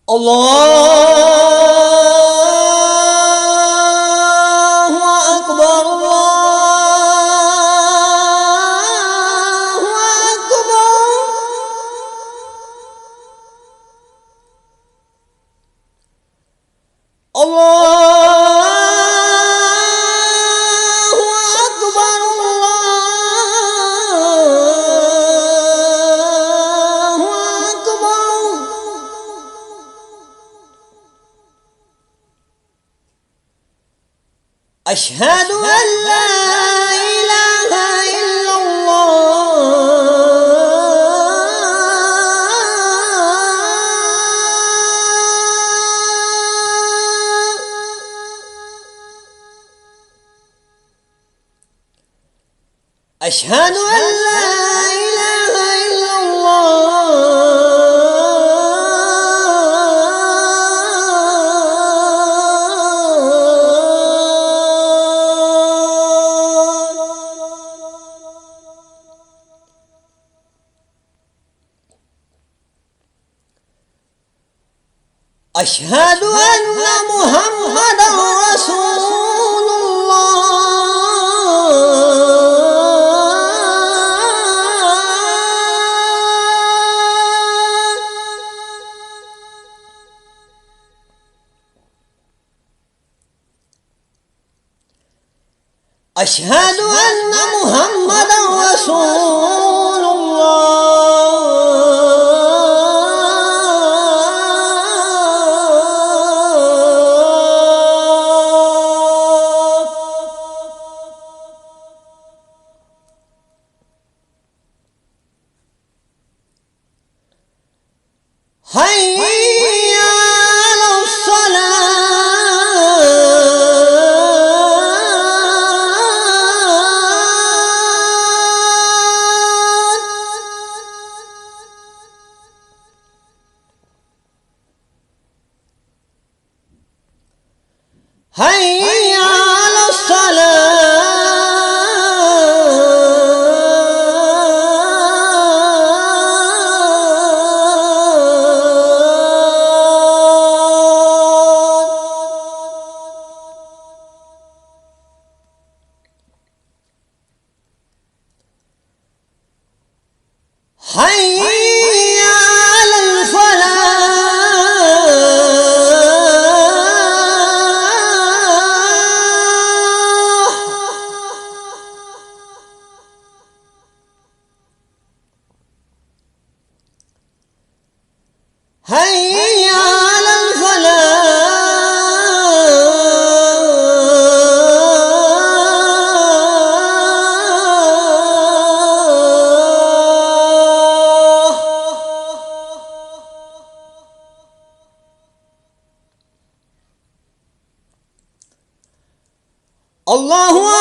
الله أكبر الله أكبر. الله أكبر الله أكبر. أشهد أن لا إله إلا الله. أشهد أن لا إله إلا الله. أشهد أن محمدا رسول أشهد أن محمدا رسول الله. حي على حي على حي على الفلاح. حي على الفلاح. الله